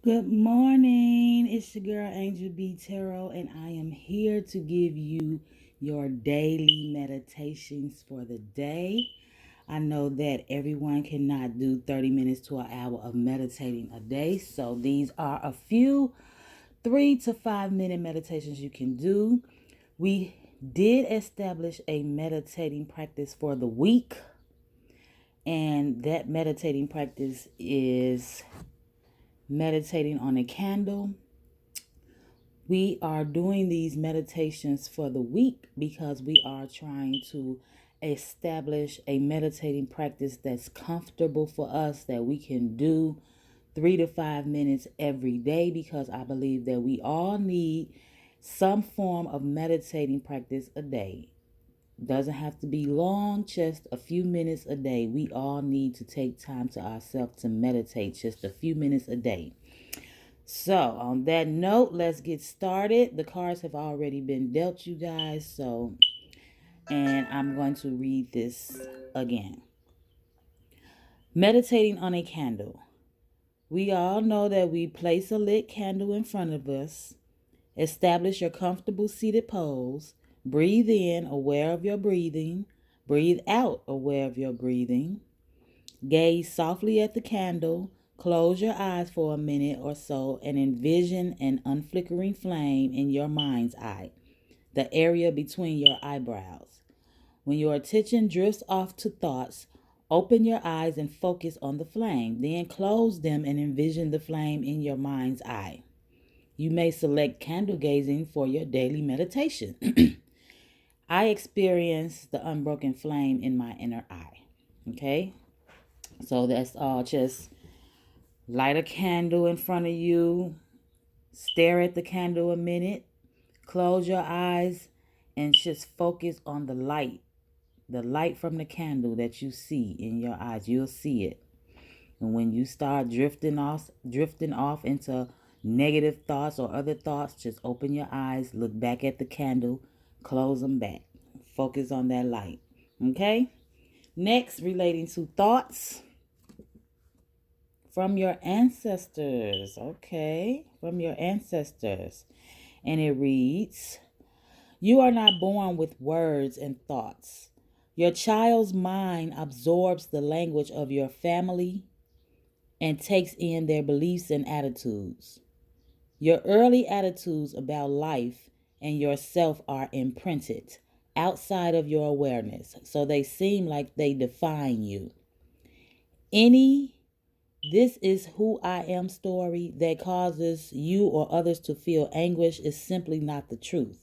Good morning. It's your girl Angelbtarot, and I am here to give you your daily meditations for the day. I know that everyone cannot do 30 minutes to an hour of meditating a day, so these are a few 3 to 5 minute meditations you can do. We did establish a meditating practice for the week, and that meditating practice is meditating on a candle. We are doing these meditations for the week because we are trying to establish a meditating practice that's comfortable for us, that we can do 3 to 5 minutes every day, because I believe that we all need some form of meditating practice a day. Doesn't have to be long, just a few minutes a day. We all need to take time to ourselves to meditate just a few minutes a day. So, on that note, let's get started. The cards have already been dealt, you guys. And I'm going to read this again. Meditating on a candle. We all know that we place a lit candle in front of us. Establish your comfortable seated pose. Breathe in, aware of your breathing. Breathe out, aware of your breathing. Gaze softly at the candle. Close your eyes for a minute or so and envision an unflickering flame in your mind's eye, the area between your eyebrows. When your attention drifts off to thoughts, open your eyes and focus on the flame. Then close them and envision the flame in your mind's eye. You may select candle gazing for your daily meditation. I experience the unbroken flame in my inner eye. Okay? So that's all. Just light a candle in front of you, stare at the candle a minute, close your eyes, and just focus on the light from the candle that you see in your eyes. You'll see it. And when you start drifting off into negative thoughts or other thoughts, just open your eyes, look back at the candle, close them back. Focus on that light. Okay? Next, relating to thoughts from your ancestors. Okay? From your ancestors. And it reads, you are not born with words and thoughts. Your child's mind absorbs the language of your family and takes in their beliefs and attitudes. Your early attitudes about life and yourself are imprinted outside of your awareness, so they seem like they define you. Any "this is who I am" story that causes you or others to feel anguish is simply not the truth.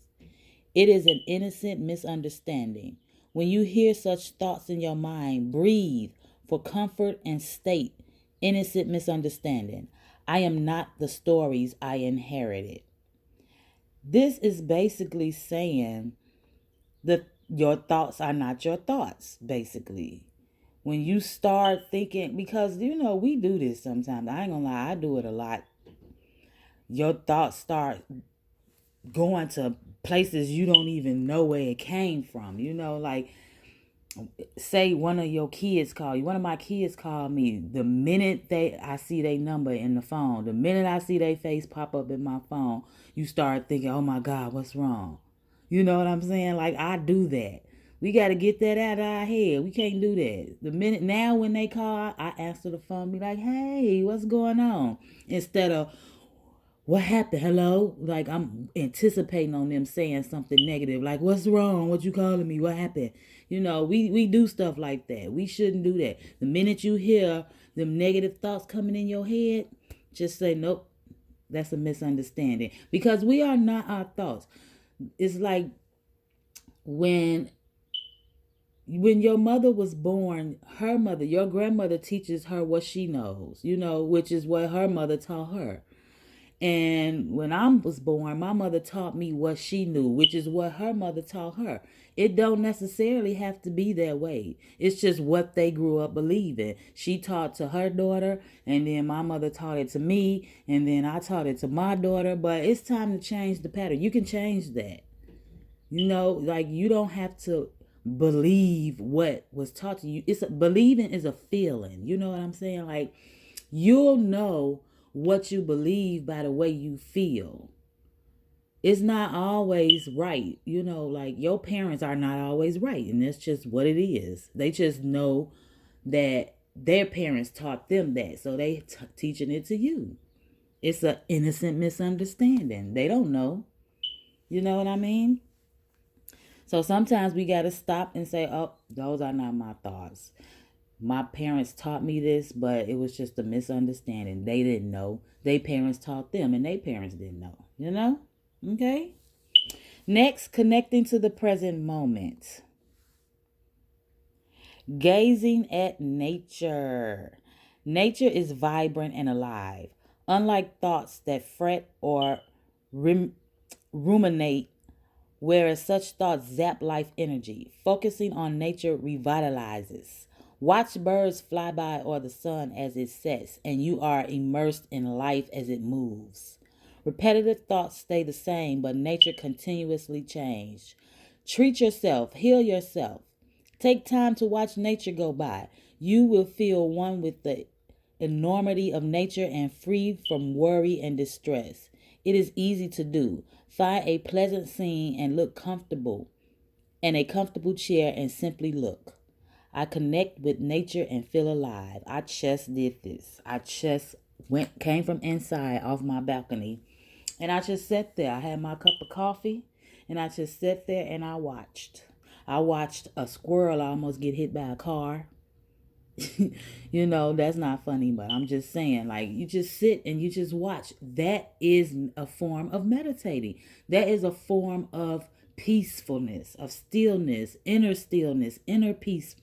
It is an innocent misunderstanding. When you hear such thoughts in your mind, breathe for comfort and state, innocent misunderstanding. I am not the stories I inherited. This is basically saying that your thoughts are not your thoughts, basically. When you start thinking, because we do this sometimes. I ain't gonna lie, I do it a lot. Your thoughts start going to places you don't even know where it came from. Like, say one of your kids call you. One of my kids call me. The minute I see their number in the phone, the minute I see their face pop up in my phone, you start thinking, oh my God, what's wrong? You know what I'm saying? Like, I do that. We got to get that out of our head. We can't do that. The minute now when they call, I answer the phone, be like, hey, what's going on? Instead of, what happened? Hello? Like, I'm anticipating on them saying something negative. Like, what's wrong? What you calling me? What happened? We do stuff like that. We shouldn't do that. The minute you hear them negative thoughts coming in your head, just say, nope, that's a misunderstanding. Because we are not our thoughts. It's like when your mother was born, your grandmother teaches her what she knows, which is what her mother taught her. And when I was born, my mother taught me what she knew, which is what her mother taught her. It don't necessarily have to be that way. It's just what they grew up believing. She taught to her daughter, and then my mother taught it to me, and then I taught it to my daughter. But it's time to change the pattern. You can change that. Like, you don't have to believe what was taught to you. Believing is a feeling. You know what I'm saying? Like, you'll know what you believe by the way you feel. It's not always right. Like your parents are not always right. And that's just what it is. They just know that their parents taught them that. So they teaching it to you. It's an innocent misunderstanding. They don't know. You know what I mean? So sometimes we got to stop and say, oh, those are not my thoughts. My parents taught me this, but it was just a misunderstanding. They didn't know. Their parents taught them, and their parents didn't know. Okay? Next, connecting to the present moment. Gazing at nature. Nature is vibrant and alive. Unlike thoughts that fret or ruminate, whereas such thoughts zap life energy. Focusing on nature revitalizes. Watch birds fly by or the sun as it sets, and you are immersed in life as it moves. Repetitive thoughts stay the same, but nature continuously changes. Treat yourself, heal yourself. Take time to watch nature go by. You will feel one with the enormity of nature and free from worry and distress. It is easy to do. Find a pleasant scene and look comfortable in a comfortable chair and simply look. I connect with nature and feel alive. I just did this. I just came from inside off my balcony and I just sat there. I had my cup of coffee and I just sat there and I watched. I watched a squirrel almost get hit by a car. That's not funny, but I'm just saying, like, you just sit and you just watch. That is a form of meditating. That is a form of peacefulness, of stillness, inner peace.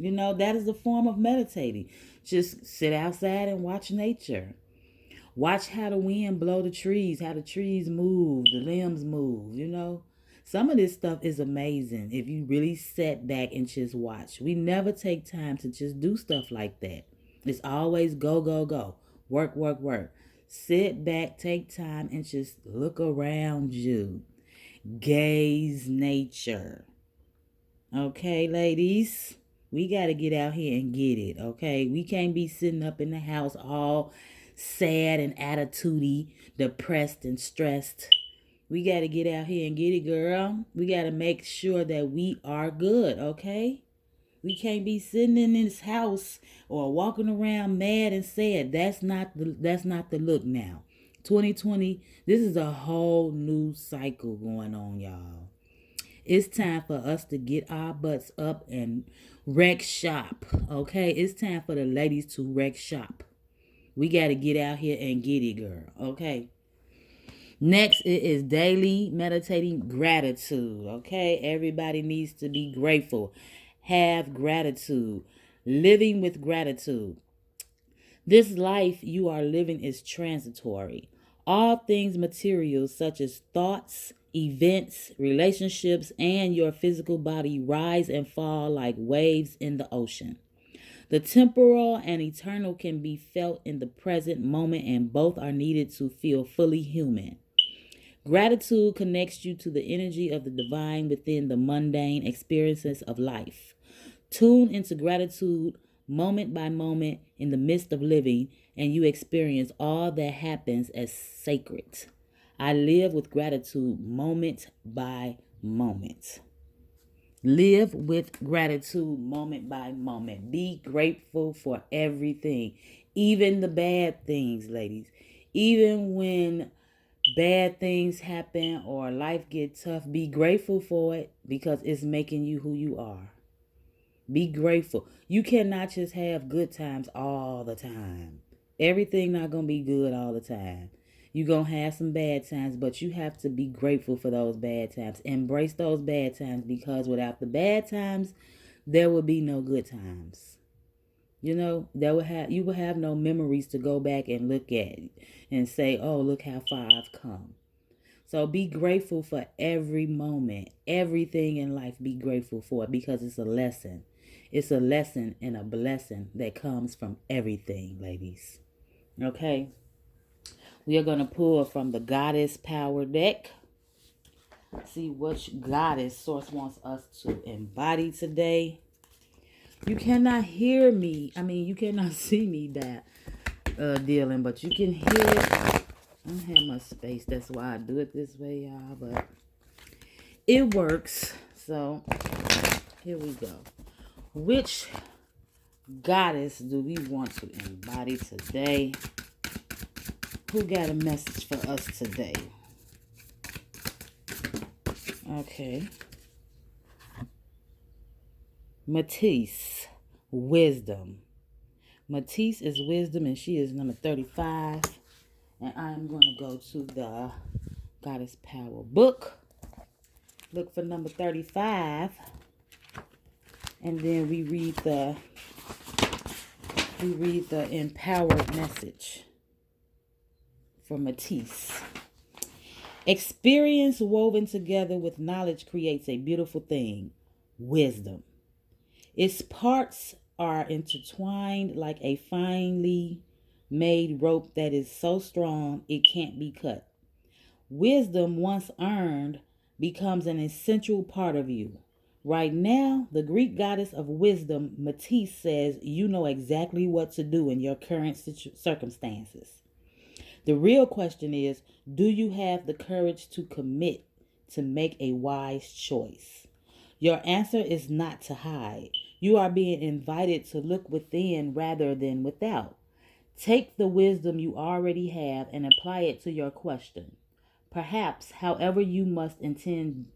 That is a form of meditating. Just sit outside and watch nature. Watch how the wind blow the trees, how the trees move, the limbs move. Some of this stuff is amazing if you really sit back and just watch. We never take time to just do stuff like that. It's always go, go, go. Work, work, work. Sit back, take time, and just look around you. Gaze nature. Okay, ladies? We got to get out here and get it, okay? We can't be sitting up in the house all sad and attitudey, depressed and stressed. We got to get out here and get it, girl. We got to make sure that we are good, okay? We can't be sitting in this house or walking around mad and sad. That's not the look now. 2020, this is a whole new cycle going on, y'all. It's time for us to get our butts up and wreck shop, okay? It's time for the ladies to wreck shop. We got to get out here and get it, girl, okay? Next, it is daily meditating gratitude, okay? Everybody needs to be grateful. Have gratitude. Living with gratitude. This life you are living is transitory. All things material, such as thoughts, events, relationships, and your physical body, rise and fall like waves in the ocean. The temporal and eternal can be felt in the present moment, and both are needed to feel fully human. Gratitude connects you to the energy of the divine within the mundane experiences of life. Tune into gratitude moment by moment in the midst of living, and you experience all that happens as sacred. I live with gratitude moment by moment. Live with gratitude moment by moment. Be grateful for everything, even the bad things, ladies. Even when bad things happen or life gets tough, be grateful for it because it's making you who you are. Be grateful. You cannot just have good times all the time. Everything not going to be good all the time. You're going to have some bad times, but you have to be grateful for those bad times. Embrace those bad times because without the bad times, there will be no good times. You will have no memories to go back and look at and say, oh, look how far I've come. So be grateful for every moment. Everything in life, be grateful for it because it's a lesson. It's a lesson and a blessing that comes from everything, ladies. Okay? We are going to pull from the Goddess Power deck. See which goddess source wants us to embody today. You cannot hear me. You cannot see me dealing, but you can hear it. I don't have much space. That's why I do it this way, y'all. But it works. So here we go. Which goddess do we want to embody today? Who got a message for us today? Okay. Matisse, wisdom. Matisse is wisdom, and she is number 35. And I'm going to go to the Goddess Power book. Look for number 35. And then we read the empowered message for Matisse. Experience woven together with knowledge creates a beautiful thing, wisdom. Its parts are intertwined like a finely made rope that is so strong it can't be cut. Wisdom, once earned, becomes an essential part of you. Right now, the Greek goddess of wisdom, Matisse, says you know exactly what to do in your current circumstances. The real question is, do you have the courage to commit to make a wise choice? Your answer is not to hide. You are being invited to look within rather than without. Take the wisdom you already have and apply it to your question. Perhaps, however, you must instead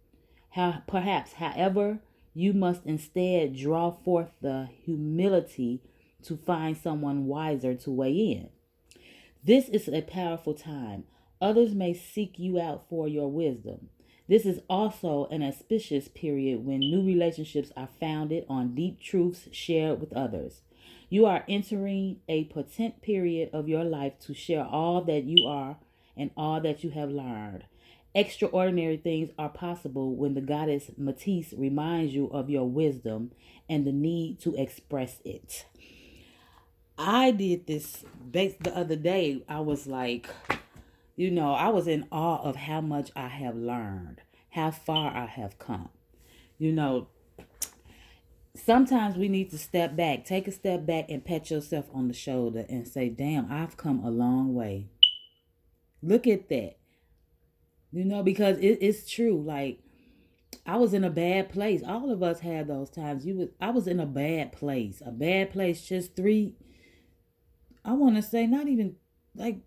draw forth the humility to find someone wiser to weigh in. This is a powerful time. Others may seek you out for your wisdom. This is also an auspicious period when new relationships are founded on deep truths shared with others. You are entering a potent period of your life to share all that you are and all that you have learned. Extraordinary things are possible when the goddess Matisse reminds you of your wisdom and the need to express it. I did this the other day. I was like, I was in awe of how much I have learned, how far I have come. Sometimes we need to step back, take a step back and pat yourself on the shoulder and say, damn, I've come a long way. Look at that. Because it's true. Like, I was in a bad place. All of us had those times. I was in a bad place. Just I want to say not even like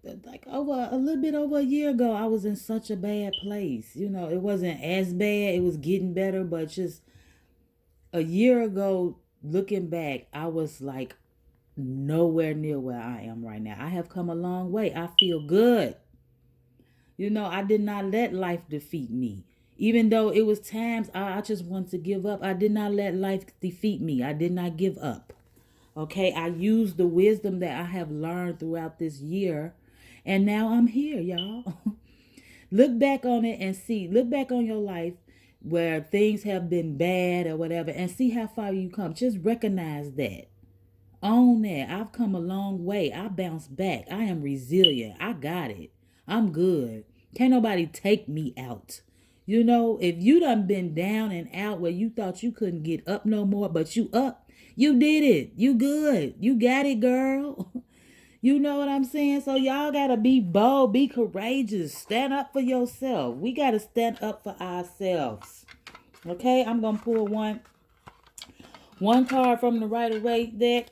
over a little bit over a year ago, I was in such a bad place. It wasn't as bad. It was getting better, but just a year ago, looking back, I was like nowhere near where I am right now. I have come a long way. I feel good. I did not let life defeat me. Even though it was times I just wanted to give up, I did not let life defeat me. I did not give up. Okay, I used the wisdom that I have learned throughout this year, and now I'm here, y'all. Look back on it and see. Look back on your life where things have been bad or whatever and see how far you come. Just recognize that. Own that. I've come a long way. I bounced back. I am resilient. I got it. I'm good. Can't nobody take me out. If you done been down and out where you thought you couldn't get up no more, but you up, you did it. You good. You got it, girl. You know what I'm saying? So y'all got to be bold, be courageous, stand up for yourself. We got to stand up for ourselves. Okay, I'm going to pull one card from the Rider-Waite deck.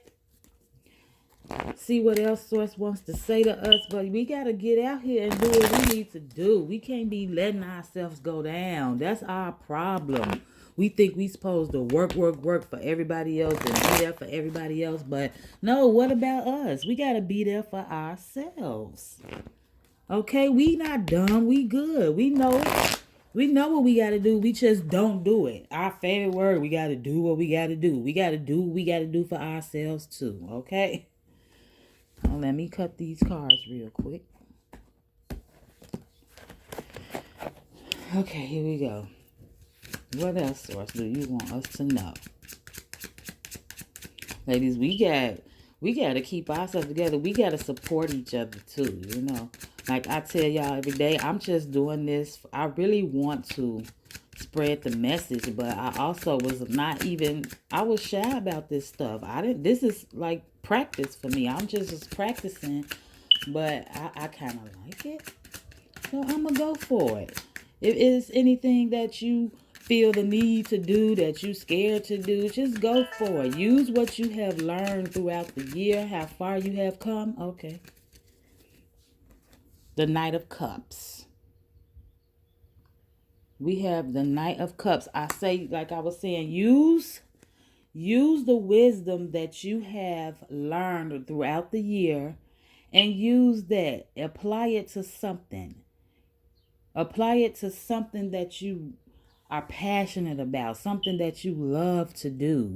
See what else Source wants to say to us. But we got to get out here and do what we need to do. We can't be letting ourselves go down. That's our problem. We think we supposed to work for everybody else and be there for everybody else. But no, what about us? We got to be there for ourselves. Okay, we not dumb. We good. We know it. We know what we got to do. We just don't do it. Our favorite word, we got to do what we got to do. We got to do what we got to do for ourselves too. Okay? Now, let me cut these cards real quick. Okay, here we go. What else, Source, do you want us to know? Ladies, we got to keep ourselves together. We got to support each other too, Like I tell y'all every day, I'm just doing this. I really want to spread the message, but I also was not even, I was shy about this stuff. I didn't, this is like practice for me. I'm just practicing, but I kind of like it. So I'm going to go for it. If it's anything that you feel the need to do, that you scared to do, just go for it. Use what you have learned throughout the year, how far you have come. Okay. The Knight of Cups. We have the Knight of Cups. I say, like I was saying, use the wisdom that you have learned throughout the year and use that. Apply it to something. Apply it to something that you are passionate about, something that you love to do.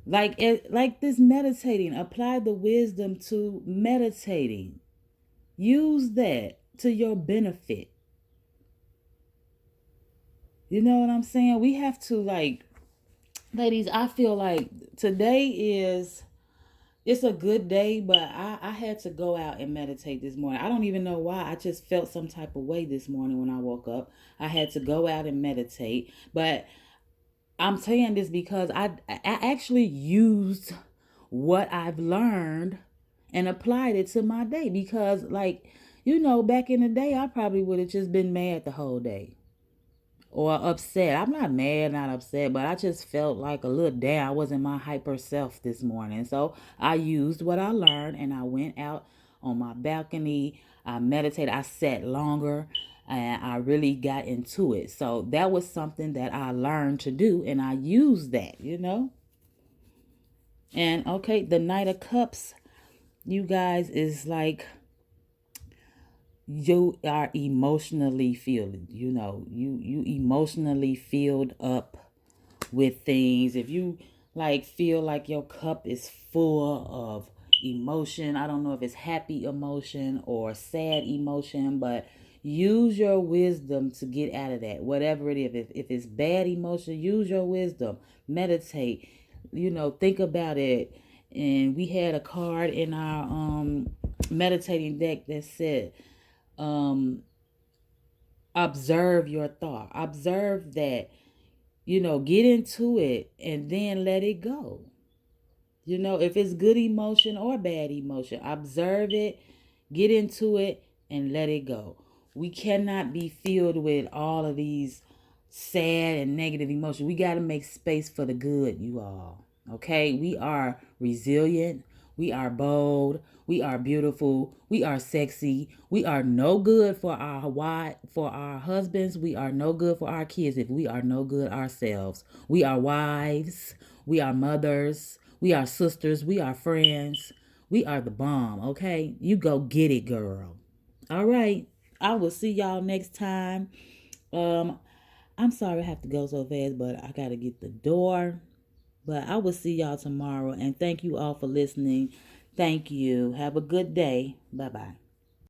Like this meditating. Apply the wisdom to meditating. Use that to your benefit. You know what I'm saying? We have to, like, ladies, I feel like today is, it's a good day, but I had to go out and meditate this morning. I don't even know why. I just felt some type of way this morning when I woke up. I had to go out and meditate. But I'm saying this because I actually used what I've learned and applied it to my day. Because, like, back in the day, I probably would have just been mad the whole day or upset. I'm not mad, not upset, but I just felt like a little down. I wasn't my hyper self this morning. So I used what I learned and I went out on my balcony. I meditated. I sat longer and I really got into it. So that was something that I learned to do and I used that. And okay, the Knight of Cups, you guys, is like, you are emotionally filled. You emotionally filled up with things. If you like feel like your cup is full of emotion, I don't know if it's happy emotion or sad emotion, but use your wisdom to get out of that, whatever it is. If it's bad emotion, use your wisdom. Meditate. Think about it. And we had a card in our meditating deck that said, um observe your thought. Observe that. Get into it and then let it go. If it's good emotion or bad emotion, observe it, get into it, and let it go. We cannot be filled with all of these sad and negative emotions. We got to make space for the good, you all. Okay? We are resilient. We are bold. We are beautiful. We are sexy. We are no good for our husbands. We are no good for our kids if we are no good ourselves. We are wives. We are mothers. We are sisters. We are friends. We are the bomb, okay? You go get it, girl. All right. I will see y'all next time. Um, I'm sorry I have to go so fast, but I gotta get the door. But I will see y'all tomorrow. And thank you all for listening. Thank you. Have a good day. Bye bye.